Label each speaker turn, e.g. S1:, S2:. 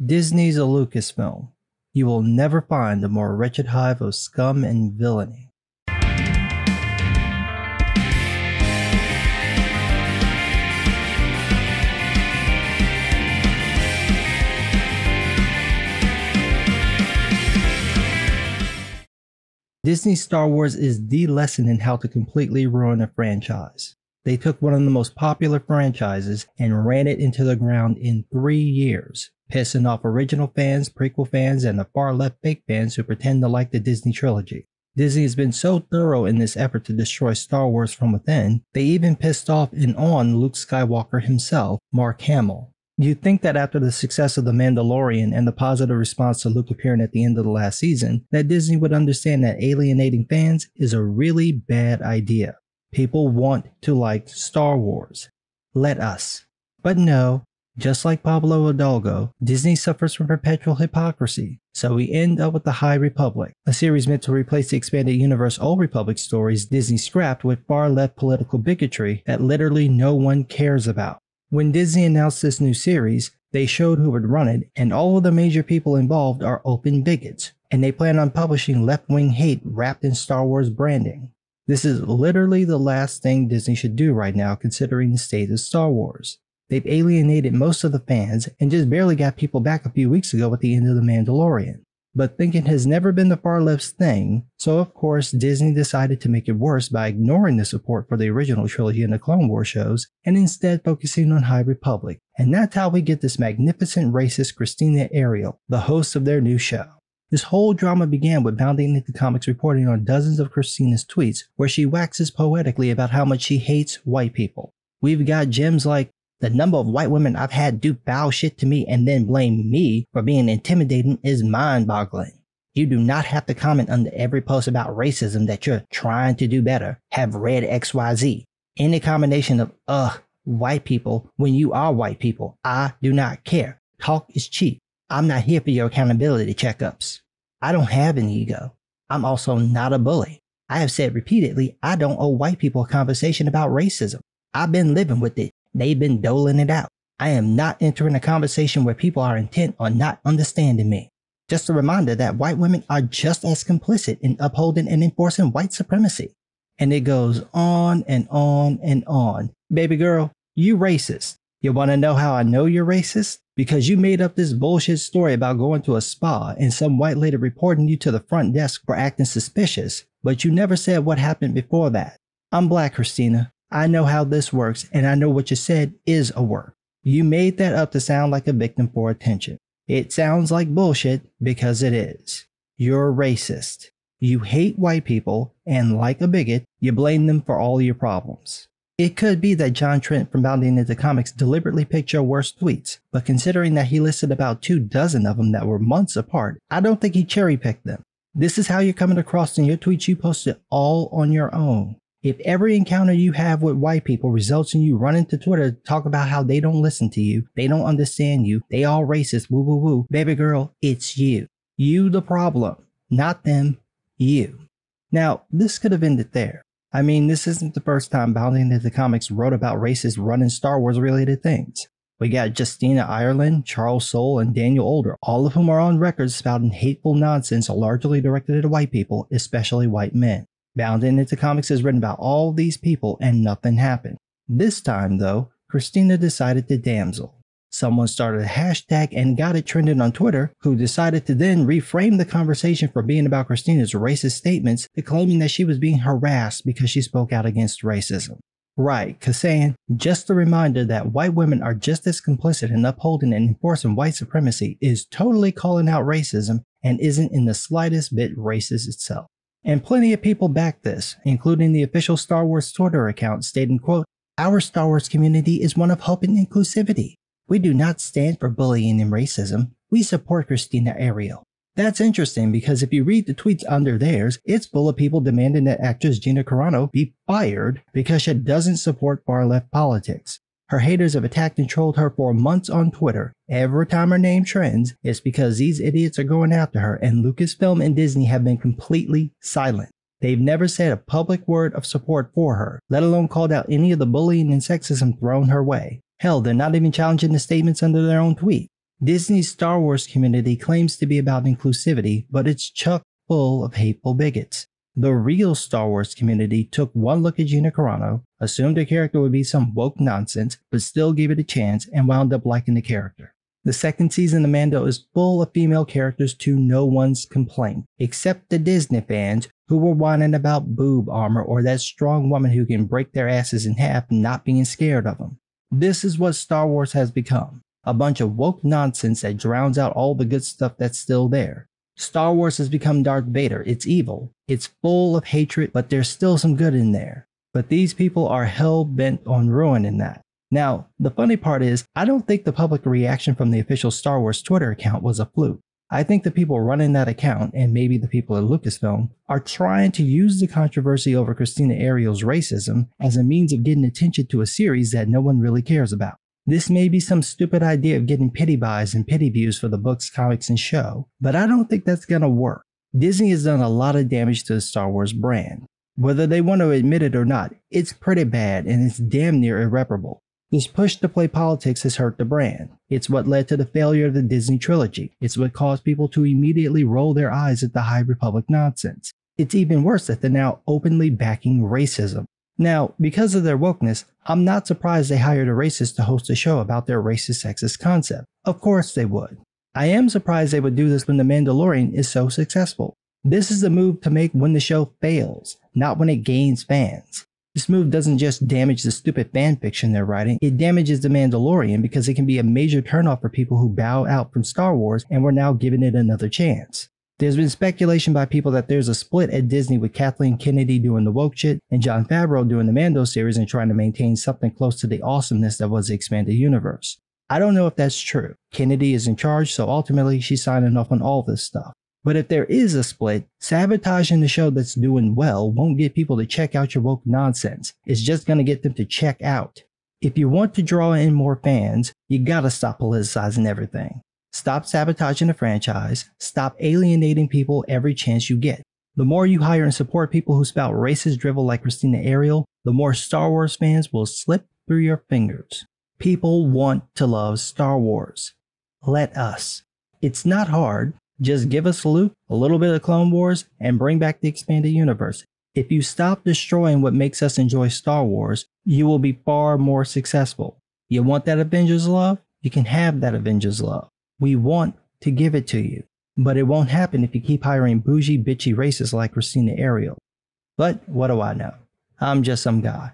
S1: Disney's a Lucasfilm. You will never find a more wretched hive of scum and villainy. Disney's Star Wars is the lesson in how to completely ruin a franchise. They took one of the most popular franchises and ran it into the ground in 3 years, pissing off original fans, prequel fans, and the far-left fake fans who pretend to like the Disney trilogy. Disney has been so thorough in this effort to destroy Star Wars from within, they even pissed off and on Luke Skywalker himself, Mark Hamill. You'd think that after the success of The Mandalorian and the positive response to Luke appearing at the end of the last season, that Disney would understand that alienating fans is a really bad idea. People want to like Star Wars. Let us. But no, just like Pablo Hidalgo, Disney suffers from perpetual hypocrisy. So we end up with The High Republic, a series meant to replace the expanded universe Old Republic stories Disney scrapped with far-left political bigotry that literally no one cares about. When Disney announced this new series, they showed who would run it, and all of the major people involved are open bigots, and they plan on publishing left-wing hate wrapped in Star Wars branding. This is literally the last thing Disney should do right now considering the state of Star Wars. They've alienated most of the fans and just barely got people back a few weeks ago at the end of The Mandalorian. But thinking has never been the far left's thing, so of course Disney decided to make it worse by ignoring the support for the original trilogy and the Clone Wars shows, and instead focusing on High Republic. And that's how we get this magnificent racist Christina Ariel, the host of their new show. This whole drama began with Bounding Into Comics reporting on dozens of Christina's tweets where she waxes poetically about how much she hates white people. We've got gems like, "The number of white women I've had do foul shit to me and then blame me for being intimidating is mind-boggling. You do not have to comment under every post about racism that you're trying to do better. Have read XYZ. Any combination of white people when you are white people. I do not care. Talk is cheap. I'm not here for your accountability checkups. I don't have an ego. I'm also not a bully. I have said repeatedly I don't owe white people a conversation about racism. I've been living with it. They've been doling it out. I am not entering a conversation where people are intent on not understanding me. Just a reminder that white women are just as complicit in upholding and enforcing white supremacy." And it goes on and on and on. Baby girl, you racist. You want to know how I know you're racist? Because you made up this bullshit story about going to a spa and some white lady reporting you to the front desk for acting suspicious, but you never said what happened before that. I'm black, Christina. I know how this works, and I know what you said is a work. You made that up to sound like a victim for attention. It sounds like bullshit because it is. You're racist. You hate white people, and like a bigot, you blame them for all your problems. It could be that John Trent from Bounding Into Comics deliberately picked your worst tweets, but considering that he listed about 24 of them that were months apart, I don't think he cherry-picked them. This is how you're coming across in your tweets you posted all on your own. If every encounter you have with white people results in you running to Twitter to talk about how they don't listen to you, they don't understand you, they all racist, woo woo woo, baby girl, it's you. You the problem, not them, you. Now, this could have ended there. I mean, this isn't the first time Bounding Into Comics wrote about racist running Star Wars related things. We got Justina Ireland, Charles Soule, and Daniel Older, all of whom are on record spouting hateful nonsense largely directed at white people, especially white men. Bounding Into Comics has written about all these people and nothing happened. This time though, Christina decided to damsel. Someone started a hashtag and got it trending on Twitter, who decided to then reframe the conversation from being about Christina's racist statements to claiming that she was being harassed because she spoke out against racism. Right, cause saying, just a reminder that white women are just as complicit in upholding and enforcing white supremacy is totally calling out racism and isn't in the slightest bit racist itself. And plenty of people back this, including the official Star Wars Twitter account stating, quote, "Our Star Wars community is one of hope and inclusivity. We do not stand for bullying and racism. We support Christina Ariel." That's interesting because if you read the tweets under theirs, it's full of people demanding that actress Gina Carano be fired because she doesn't support far-left politics. Her haters have attacked and trolled her for months on Twitter. Every time her name trends, it's because these idiots are going after her, and Lucasfilm and Disney have been completely silent. They've never said a public word of support for her, let alone called out any of the bullying and sexism thrown her way. Hell, they're not even challenging the statements under their own tweet. Disney's Star Wars community claims to be about inclusivity, but it's chock full of hateful bigots. The real Star Wars community took one look at Gina Carano, assumed the character would be some woke nonsense, but still gave it a chance and wound up liking the character. The second season of Mando is full of female characters to no one's complaint, except the Disney fans who were whining about boob armor or that strong woman who can break their asses in half not being scared of them. This is what Star Wars has become. A bunch of woke nonsense that drowns out all the good stuff that's still there. Star Wars has become Darth Vader. It's evil. It's full of hatred, but there's still some good in there. But these people are hell-bent on ruining that. Now, the funny part is, I don't think the public reaction from the official Star Wars Twitter account was a fluke. I think the people running that account, and maybe the people at Lucasfilm, are trying to use the controversy over Christina Ariel's racism as a means of getting attention to a series that no one really cares about. This may be some stupid idea of getting pity buys and pity views for the books, comics, and show, but I don't think that's gonna work. Disney has done a lot of damage to the Star Wars brand. Whether they want to admit it or not, it's pretty bad and it's damn near irreparable. This push to play politics has hurt the brand. It's what led to the failure of the Disney trilogy. It's what caused people to immediately roll their eyes at the High Republic nonsense. It's even worse that they're now openly backing racism. Now, because of their wokeness, I'm not surprised they hired a racist to host a show about their racist sexist concept. Of course they would. I am surprised they would do this when The Mandalorian is so successful. This is the move to make when the show fails, not when it gains fans. This move doesn't just damage the stupid fanfiction they're writing, it damages The Mandalorian because it can be a major turnoff for people who bow out from Star Wars and were now giving it another chance. There's been speculation by people that there's a split at Disney with Kathleen Kennedy doing the woke shit and Jon Favreau doing the Mando series and trying to maintain something close to the awesomeness that was the expanded universe. I don't know if that's true. Kennedy is in charge, so ultimately she's signing off on all this stuff. But if there is a split, sabotaging the show that's doing well won't get people to check out your woke nonsense. It's just gonna get them to check out. If you want to draw in more fans, you gotta stop politicizing everything. Stop sabotaging the franchise. Stop alienating people every chance you get. The more you hire and support people who spout racist drivel like Christina Ariel, the more Star Wars fans will slip through your fingers. People want to love Star Wars. Let us. It's not hard. Just give us Luke, a little bit of Clone Wars, and bring back the expanded universe. If you stop destroying what makes us enjoy Star Wars, you will be far more successful. You want that Avengers love? You can have that Avengers love. We want to give it to you. But it won't happen if you keep hiring bougie, bitchy racists like Christina Ariel. But what do I know? I'm just some guy.